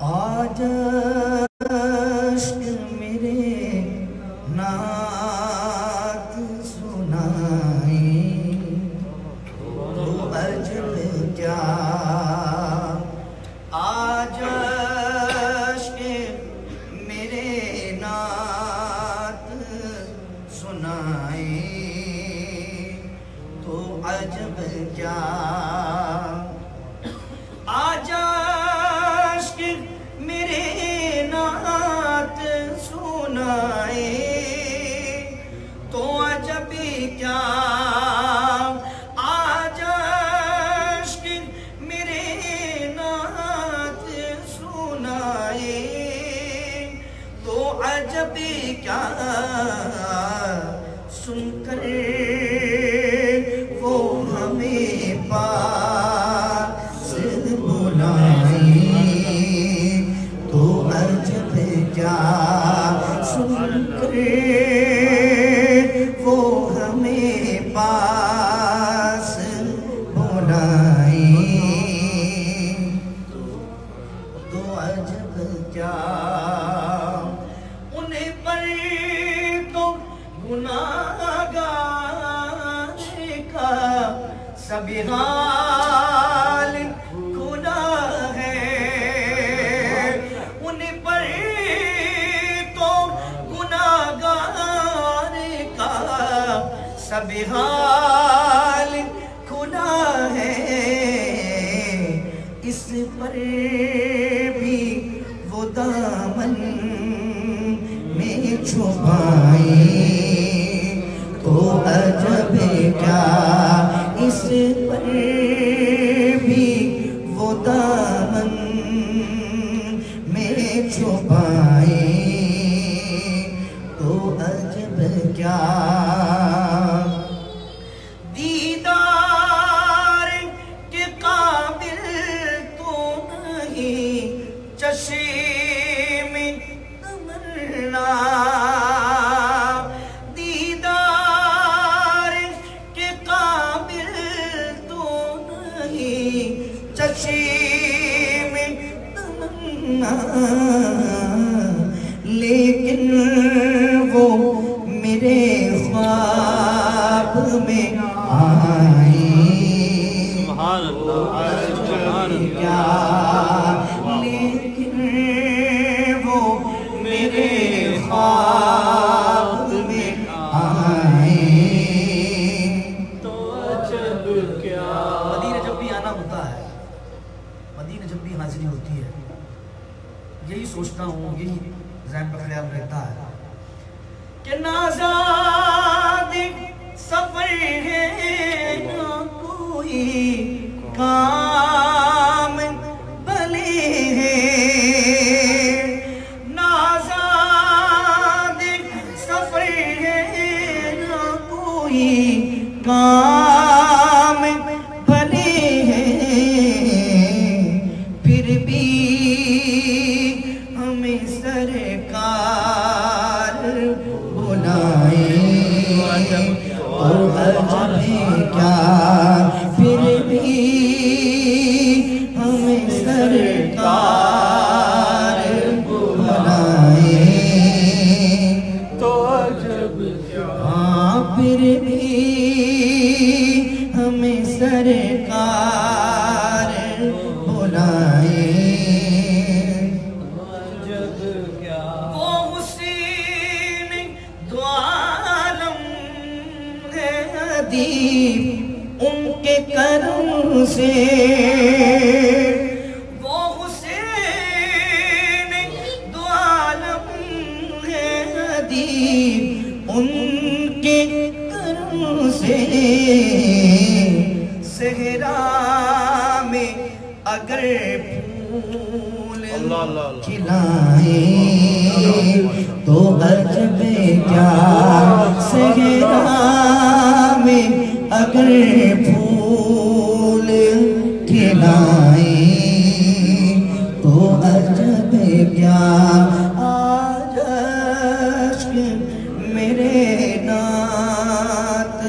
آج عشق میرے نعت سنائیں تو عجب کیا آج عشق میرے نعت سنائیں تو عجب کیا آج عشق میرے نعت سنائیں تو عجب کیا آج عشق میرے نعت سنائیں تو عجب کیا سن کر وہ ہمیں پاس بلائیں تو عجب کیا سن کر وہ ہمیں پاس بلائیں تو عجب کیا انہیں پر تو گناہگار کا سب حال کھلا ہے انہیں پر تو گناہگار کا سب حال کھلا ہے اس پر بھی وہ دامن میں چھپائیں تو عجب کیا اس پر بھی وہ دامن میں چھپائیں تو عجب کیا دیدار کے قابل تو نہیں چشم تمنا دیدار کے قابل تو نہیں چشم تمنا لیکن وہ میرے خواب میں آئیں سبحان اللہ سبحان کیا لیکن وہ میرے خواب میں آئیں تو عجب کیا مدینہ جب بھی آنا ہوتا ہے مدینہ جب بھی حاضری ہوتی ہے یہی سوچتا ہوں یہی ذہن پر خیال رہتا ہے کہ نازاد سفر ہے نہ کوئی کام بھلے ہیں نازاد سفر ہے نہ کوئی کام بھلے ہیں پھر بھی ہمیں سرکار بلائیں تو عجب کیا پھر بھی ہمیں سرکار بلائیں تو عجب کیا ہاں پھر بھی ہمیں سرکار بلائیں وہ حسین دو عالم ہے ادیب ان کے کرم سے وہ حسین دو عالم ہے ادیب ان کے کرم سے صحرا میں اگر پھول کھلائیں تو عجب کیا صحرا میں اگر پھول کھلائیں تو عجب کیا آج عشق میرے نعت